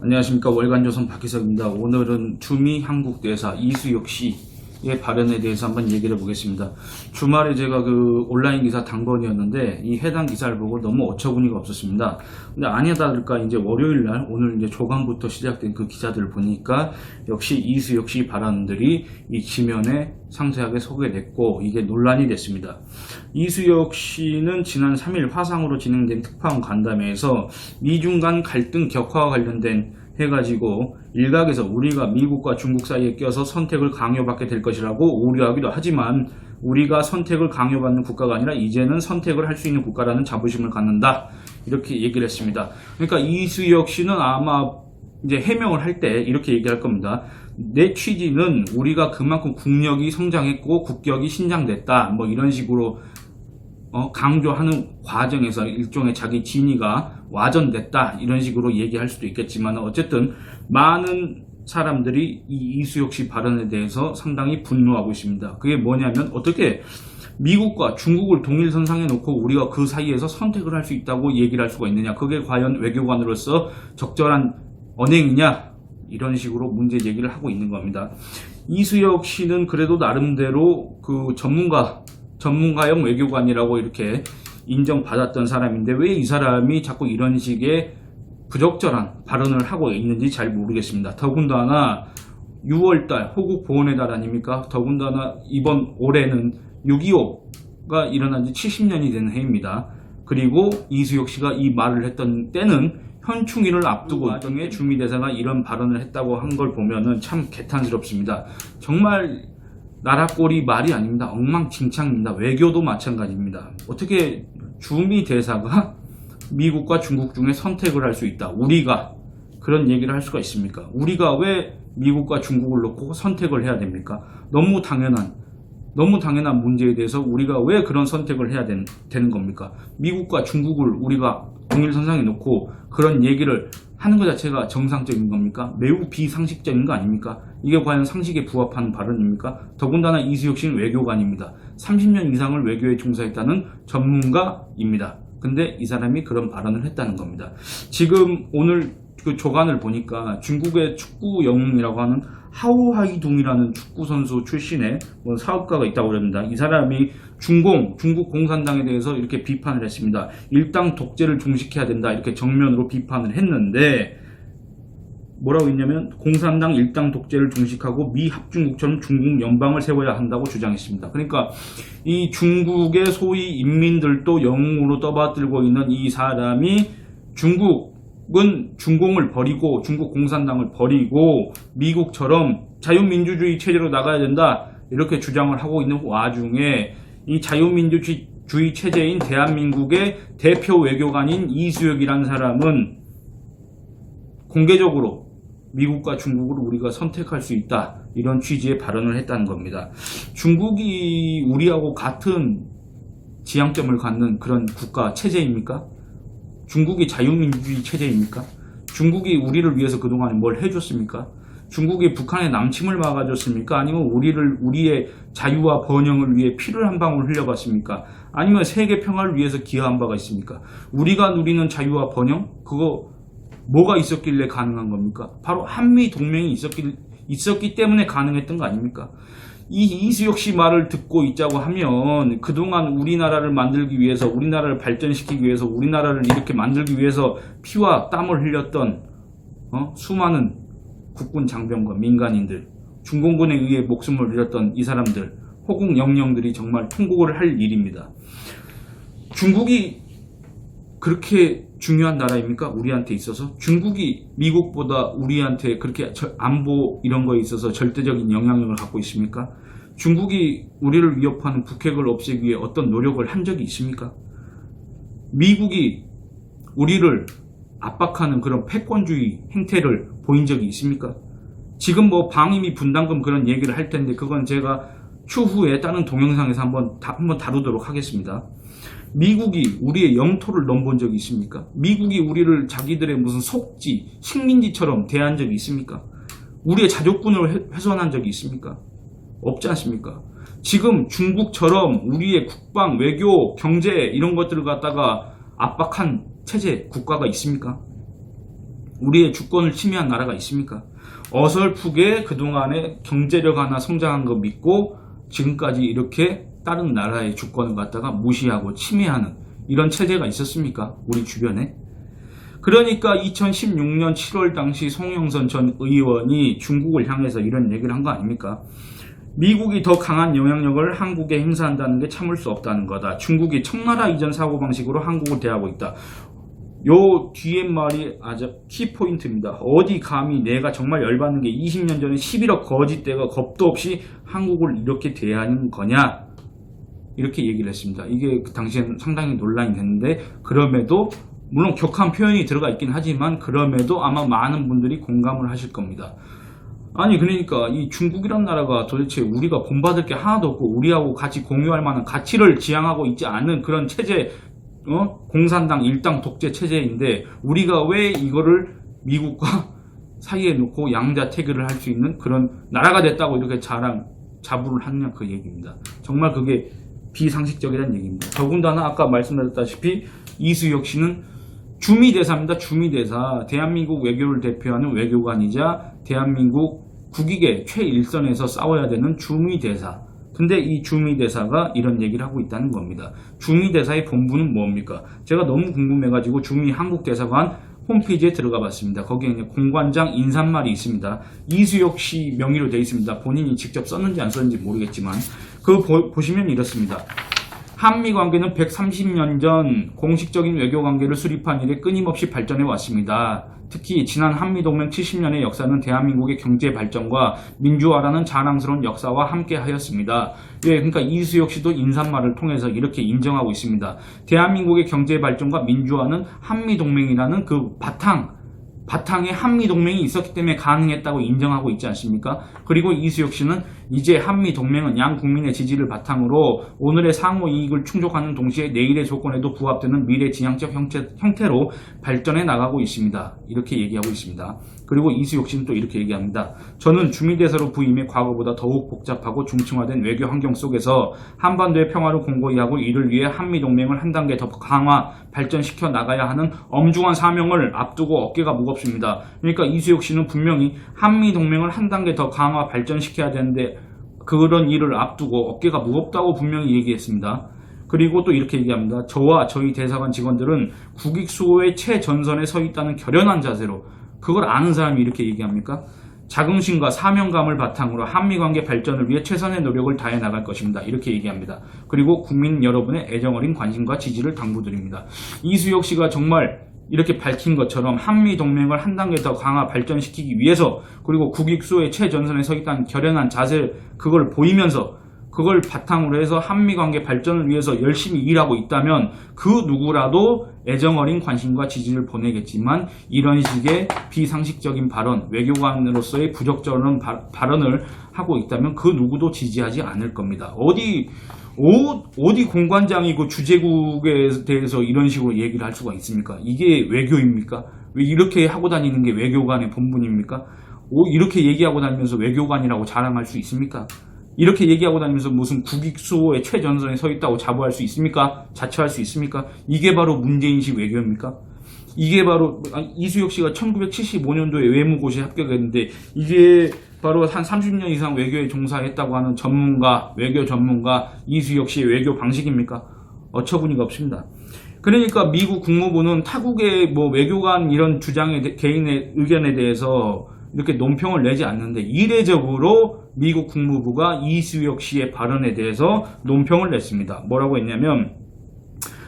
안녕하십니까. 월간조선 박희석입니다. 오늘은 주미 한국대사 이수혁 씨의 발언에 대해서 한번 얘기를 해보겠습니다. 주말에 제가 그 온라인 기사 당번이었는데 이 해당 기사를 보고 너무 어처구니가 없었습니다. 근데 아니다 다를까 이제 월요일날 오늘 이제 조간부터 시작된 그 기사들을 보니까 역시 이수혁 씨 발언들이 이 지면에 상세하게 소개됐고 이게 논란이 됐습니다. 이수혁 씨는 지난 3일 화상으로 진행된 특파원 간담회에서 미중 간 갈등 격화와 관련된 해가지고 일각에서 우리가 미국과 중국 사이에 껴서 선택을 강요받게 될 것이라고 우려하기도 하지만 우리가 선택을 강요받는 국가가 아니라 이제는 선택을 할 수 있는 국가라는 자부심을 갖는다, 이렇게 얘기를 했습니다. 그러니까 이수혁 씨는 아마 이제 해명을 할 때 이렇게 얘기할 겁니다. 내 취지는 우리가 그만큼 국력이 성장했고 국격이 신장됐다, 뭐 이런 식으로 강조하는 과정에서 일종의 자기 진위가 와전됐다, 이런 식으로 얘기할 수도 있겠지만 어쨌든 많은 사람들이 이 이수혁 씨 발언에 대해서 상당히 분노하고 있습니다. 그게 뭐냐면 어떻게 미국과 중국을 동일선상에 놓고 우리가 그 사이에서 선택을 할 수 있다고 얘기를 할 수가 있느냐, 그게 과연 외교관으로서 적절한 언행이냐, 이런 식으로 문제 제기를 하고 있는 겁니다. 이수혁 씨는 그래도 나름대로 그 전문가형 외교관이라고 이렇게 인정받았던 사람인데 왜 이 사람이 자꾸 이런 식의 부적절한 발언을 하고 있는지 잘 모르겠습니다. 더군다나 6월달 호국 보훈의 달 아닙니까? 더군다나 이번 올해는 6.25가 일어난 지 70년이 된 해입니다. 그리고 이수혁 씨가 이 말을 했던 때는 현충일을 앞두고 와중에 주미대사가 이런 발언을 했다고 한 걸 보면은 참 개탄스럽습니다. 정말 나라꼴이 말이 아닙니다. 엉망진창입니다. 외교도 마찬가지입니다. 어떻게 주미대사가 미국과 중국 중에 선택을 할 수 있다, 우리가 그런 얘기를 할 수가 있습니까? 우리가 왜 미국과 중국을 놓고 선택을 해야 됩니까? 너무 당연한 문제에 대해서 우리가 왜 그런 선택을 해야 되는 겁니까? 미국과 중국을 우리가 동일선상에 놓고 그런 얘기를 하는 것 자체가 정상적인 겁니까? 매우 비상식적인 거 아닙니까? 이게 과연 상식에 부합하는 발언입니까? 더군다나 이수혁 씨는 외교관입니다. 30년 이상을 외교에 종사했다는 전문가입니다. 근데 이 사람이 그런 발언을 했다는 겁니다. 지금 오늘 그 조간을 보니까 중국의 축구 영웅이라고 하는 하오하이둥이라는 축구 선수 출신의 사업가가 있다고 그럽니다. 이 사람이 중국 공산당에 대해서 이렇게 비판을 했습니다. 일당 독재를 종식해야 된다, 이렇게 정면으로 비판을 했는데 뭐라고 했냐면 공산당 일당 독재를 종식하고 미 합중국처럼 중국 연방을 세워야 한다고 주장했습니다. 그러니까 이 중국의 소위 인민들도 영웅으로 떠받들고 있는 이 사람이 중국은 중공을 버리고 중국 공산당을 버리고 미국처럼 자유민주주의 체제로 나가야 된다, 이렇게 주장을 하고 있는 와중에 이 자유민주주의 체제인 대한민국의 대표 외교관인 이수혁이라는 사람은 공개적으로 미국과 중국을 우리가 선택할 수 있다, 이런 취지의 발언을 했다는 겁니다. 중국이 우리하고 같은 지향점을 갖는 그런 국가 체제입니까? 중국이 자유민주주의 체제입니까? 중국이 우리를 위해서 그동안에 뭘 해줬습니까? 중국이 북한의 남침을 막아줬습니까? 아니면 우리의 자유와 번영을 위해 피를 한 방울 흘려봤습니까? 아니면 세계 평화를 위해서 기여한 바가 있습니까? 우리가 누리는 자유와 번영, 그거 뭐가 있었길래 가능한 겁니까? 바로 한미 동맹이 있었기 때문에 가능했던 거 아닙니까? 이 이수혁 씨 말을 듣고 있자고 하면 그동안 우리나라를 만들기 위해서, 우리나라를 발전시키기 위해서, 우리나라를 이렇게 만들기 위해서 피와 땀을 흘렸던 수많은 국군 장병과 민간인들, 중공군에 의해 목숨을 잃었던 이 사람들, 호국 영령들이 정말 통곡을 할 일입니다. 중국이 그렇게 중요한 나라입니까? 우리한테 있어서? 중국이 미국보다 우리한테 그렇게 안보 이런 거에 있어서 절대적인 영향력을 갖고 있습니까? 중국이 우리를 위협하는 북핵을 없애기 위해 어떤 노력을 한 적이 있습니까? 미국이 우리를 압박하는 그런 패권주의 행태를 보인 적이 있습니까? 지금 뭐 방위비 분담금 그런 얘기를 할 텐데 그건 제가 추후에 다른 동영상에서 한번 다루도록 하겠습니다. 미국이 우리의 영토를 넘본 적이 있습니까? 미국이 우리를 자기들의 무슨 속지, 식민지처럼 대한 적이 있습니까? 우리의 자족분을 훼손한 적이 있습니까? 없지 않습니까? 지금 중국처럼 우리의 국방, 외교, 경제 이런 것들을 갖다가 압박한 체제, 국가가 있습니까? 우리의 주권을 침해한 나라가 있습니까? 어설프게 그동안에 경제력 하나 성장한 거 믿고 지금까지 이렇게 다른 나라의 주권을 갖다가 무시하고 침해하는 이런 체제가 있었습니까? 우리 주변에. 그러니까 2016년 7월 당시 송영선 전 의원이 중국을 향해서 이런 얘기를 한 거 아닙니까? 미국이 더 강한 영향력을 한국에 행사한다는 게 참을 수 없다는 거다. 중국이 청나라 이전 사고방식으로 한국을 대하고 있다. 요 뒤에 말이 아주 키포인트입니다. 어디 감히 내가 정말 열받는 게 20년 전에 11억 거짓대가 겁도 없이 한국을 이렇게 대하는 거냐, 이렇게 얘기를 했습니다. 이게 그 당시에는 상당히 논란이 됐는데, 그럼에도 물론 격한 표현이 들어가 있긴 하지만 그럼에도 아마 많은 분들이 공감을 하실 겁니다. 아니 그러니까 이 중국이란 나라가 도대체 우리가 본받을 게 하나도 없고 우리하고 같이 공유할 만한 가치를 지향하고 있지 않은 그런 체제, 공산당 일당 독재 체제인데 우리가 왜 이거를 미국과 사이에 놓고 양자태교를 할 수 있는 그런 나라가 됐다고 이렇게 자부를 하느냐, 그 얘기입니다. 정말 그게 비상식적이라는 얘기입니다. 더군다나 아까 말씀드렸다시피 이수혁 씨는 주미대사입니다. 주미대사. 대한민국 외교를 대표하는 외교관이자 대한민국 국익의 최일선에서 싸워야 되는 주미대사. 근데 이 주미대사가 이런 얘기를 하고 있다는 겁니다. 주미대사의 본부는 뭡니까? 제가 너무 궁금해가지고 주미 한국대사관 홈페이지에 들어가 봤습니다. 거기에 공관장 인사말이 있습니다. 이수혁 씨 명의로 되어 있습니다. 본인이 직접 썼는지 안 썼는지 모르겠지만 보시면 이렇습니다. 한미 관계는 130년 전 공식적인 외교 관계를 수립한 이래 끊임없이 발전해 왔습니다. 특히 지난 한미동맹 70년의 역사는 대한민국의 경제 발전과 민주화라는 자랑스러운 역사와 함께 하였습니다. 예, 그러니까 이수혁 씨도 인사말을 통해서 이렇게 인정하고 있습니다. 대한민국의 경제 발전과 민주화는 한미동맹이라는 그 바탕에 한미동맹이 있었기 때문에 가능했다고 인정하고 있지 않습니까? 그리고 이수혁 씨는 이제 한미동맹은 양 국민의 지지를 바탕으로 오늘의 상호 이익을 충족하는 동시에 내일의 조건에도 부합되는 미래지향적 형태로 발전해 나가고 있습니다. 이렇게 얘기하고 있습니다. 그리고 이수혁 씨는 또 이렇게 얘기합니다. 저는 주미대사로 부임해 과거보다 더욱 복잡하고 중층화된 외교 환경 속에서 한반도의 평화를 공고히 하고 이를 위해 한미동맹을 한 단계 더 강화, 발전시켜 나가야 하는 엄중한 사명을 앞두고 어깨가 무겁습니다. 그러니까 이수혁 씨는 분명히 한미동맹을 한 단계 더 강화, 발전시켜야 되는데 그런 일을 앞두고 어깨가 무겁다고 분명히 얘기했습니다. 그리고 또 이렇게 얘기합니다. 저와 저희 대사관 직원들은 국익 수호의 최전선에 서 있다는 결연한 자세로, 그걸 아는 사람이 이렇게 얘기합니까? 자긍심과 사명감을 바탕으로 한미관계 발전을 위해 최선의 노력을 다해 나갈 것입니다. 이렇게 얘기합니다. 그리고 국민 여러분의 애정어린 관심과 지지를 당부드립니다. 이수혁 씨가 정말 이렇게 밝힌 것처럼 한미동맹을 한 단계 더 강화 발전시키기 위해서, 그리고 국익수호의 최전선에 서 있다는 결연한 자세, 그걸 보이면서 그걸 바탕으로 해서 한미관계 발전을 위해서 열심히 일하고 있다면 그 누구라도 애정어린 관심과 지지를 보내겠지만, 이런 식의 비상식적인 발언, 외교관으로서의 부적절한 발언을 하고 있다면 그 누구도 지지하지 않을 겁니다. 어디 공관장이고 주재국에 대해서 이런 식으로 얘기를 할 수가 있습니까? 이게 외교입니까? 왜 이렇게 하고 다니는 게 외교관의 본분입니까? 이렇게 얘기하고 다니면서 외교관이라고 자랑할 수 있습니까? 이렇게 얘기하고 다니면서 무슨 국익수호의 최전선에 서 있다고 자부할 수 있습니까? 자처할 수 있습니까? 이게 바로 문재인식 외교입니까? 이게 바로 이수혁 씨가 1975년도에 외무고시에 합격했는데 이게 바로 한 30년 이상 외교에 종사했다고 하는 외교 전문가 이수혁 씨의 외교 방식입니까? 어처구니가 없습니다. 그러니까 미국 국무부는 타국의 외교관 이런 개인의 의견에 대해서 이렇게 논평을 내지 않는데, 이례적으로 미국 국무부가 이수혁 씨의 발언에 대해서 논평을 냈습니다. 뭐라고 했냐면,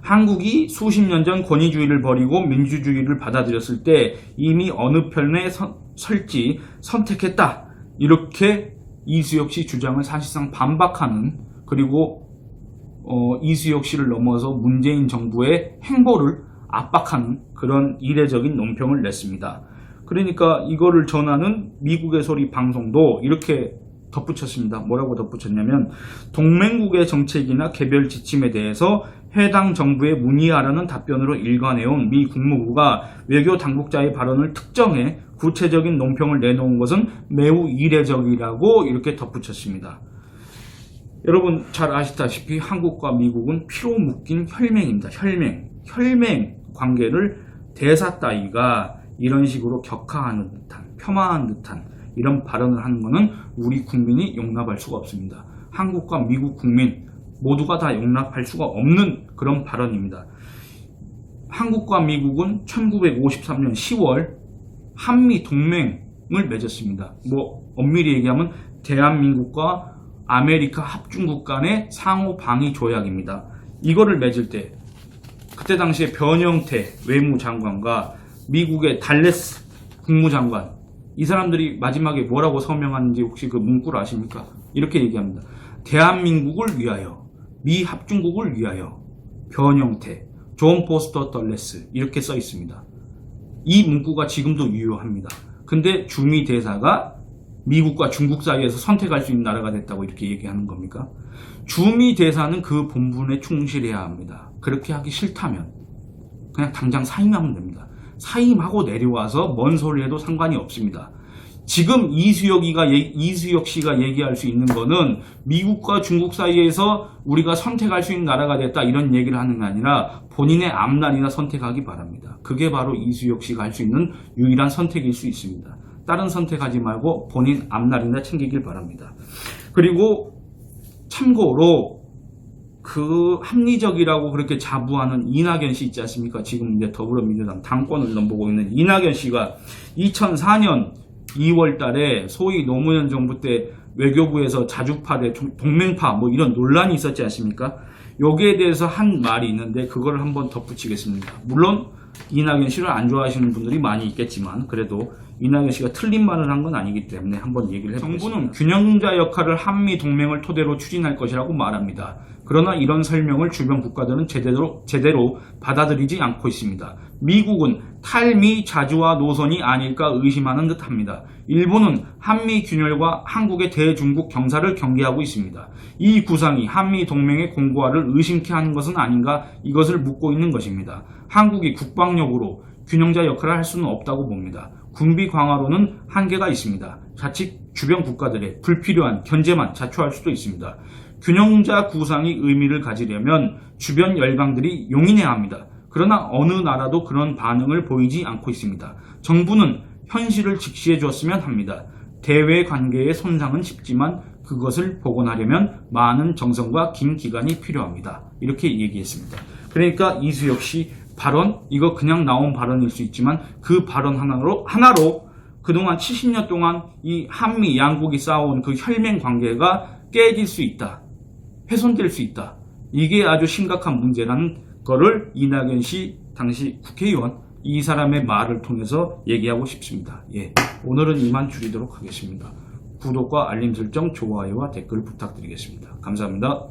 한국이 수십 년 전 권위주의를 버리고 민주주의를 받아들였을 때 이미 어느 편에 설지 선택했다. 이렇게 이수혁 씨 주장을 사실상 반박하는, 그리고 이수혁 씨를 넘어서 문재인 정부의 행보를 압박하는 그런 이례적인 논평을 냈습니다. 그러니까 이거를 전하는 미국의 소리 방송도 이렇게 덧붙였습니다. 뭐라고 덧붙였냐면, 동맹국의 정책이나 개별 지침에 대해서 해당 정부에 문의하라는 답변으로 일관해온 미 국무부가 외교 당국자의 발언을 특정해 구체적인 논평을 내놓은 것은 매우 이례적이라고 이렇게 덧붙였습니다. 여러분 잘 아시다시피 한국과 미국은 피로 묶인 혈맹입니다. 혈맹 관계를 대사 따위가 이런 식으로 격하하는 듯한, 폄하한 듯한 이런 발언을 하는 것은 우리 국민이 용납할 수가 없습니다. 한국과 미국 국민 모두가 다 용납할 수가 없는 그런 발언입니다. 한국과 미국은 1953년 10월 한미 동맹을 맺었습니다. 엄밀히 얘기하면 대한민국과 아메리카 합중국 간의 상호 방위 조약입니다. 이거를 맺을 때 그때 당시에 변형태 외무장관과 미국의 달레스 국무장관, 이 사람들이 마지막에 뭐라고 서명하는지 혹시 그 문구를 아십니까? 이렇게 얘기합니다. 대한민국을 위하여, 미 합중국을 위하여, 변형태, 존 포스터 덜레스, 이렇게 써 있습니다. 이 문구가 지금도 유효합니다. 근데 주미 대사가 미국과 중국 사이에서 선택할 수 있는 나라가 됐다고 이렇게 얘기하는 겁니까? 주미 대사는 그 본분에 충실해야 합니다. 그렇게 하기 싫다면 그냥 당장 사임하면 됩니다. 사임하고 내려와서 뭔 소리 해도 상관이 없습니다. 지금 이수혁 씨가 얘기할 수 있는 거는 미국과 중국 사이에서 우리가 선택할 수 있는 나라가 됐다 이런 얘기를 하는 게 아니라 본인의 앞날이나 선택하기 바랍니다. 그게 바로 이수혁 씨가 할 수 있는 유일한 선택일 수 있습니다. 다른 선택하지 말고 본인 앞날이나 챙기길 바랍니다. 그리고 참고로 그 합리적이라고 그렇게 자부하는 이낙연 씨 있지 않습니까? 지금 이제 더불어민주당 당권을 넘보고 있는 이낙연 씨가 2004년 2월 달에 소위 노무현 정부 때 외교부에서 자주파 대 동맹파 이런 논란이 있었지 않습니까? 여기에 대해서 한 말이 있는데 그거를 한번 덧붙이겠습니다. 물론 이낙연 씨를 안 좋아하시는 분들이 많이 있겠지만 그래도 이낙연 씨가 틀린 말을 한 건 아니기 때문에 한번 얘기를 해보겠습니다. 정부는 균형자 역할을 한미 동맹을 토대로 추진할 것이라고 말합니다. 그러나 이런 설명을 주변 국가들은 제대로 받아들이지 않고 있습니다. 미국은 탈미 자주화 노선이 아닐까 의심하는 듯합니다. 일본은 한미 균열과 한국의 대중국 경사를 경계하고 있습니다. 이 구상이 한미 동맹의 공고화를 의심케 하는 것은 아닌가 이것을 묻고 있는 것입니다. 한국이 국방력으로 균형자 역할을 할 수는 없다고 봅니다. 군비 강화로는 한계가 있습니다. 자칫 주변 국가들의 불필요한 견제만 자초할 수도 있습니다. 균형자 구상이 의미를 가지려면 주변 열강들이 용인해야 합니다. 그러나 어느 나라도 그런 반응을 보이지 않고 있습니다. 정부는 현실을 직시해 주었으면 합니다. 대외 관계의 손상은 쉽지만 그것을 복원하려면 많은 정성과 긴 기간이 필요합니다. 이렇게 얘기했습니다. 그러니까 이수혁 씨 발언, 이거 그냥 나온 발언일 수 있지만 그 발언 하나로 그동안 70년 동안 이 한미 양국이 쌓아온 그 혈맹 관계가 깨질 수 있다. 훼손될 수 있다. 이게 아주 심각한 문제라는 거를 이낙연 씨 당시 국회의원 이 사람의 말을 통해서 얘기하고 싶습니다. 오늘은 이만 줄이도록 하겠습니다. 구독과 알림 설정, 좋아요와 댓글 부탁드리겠습니다. 감사합니다.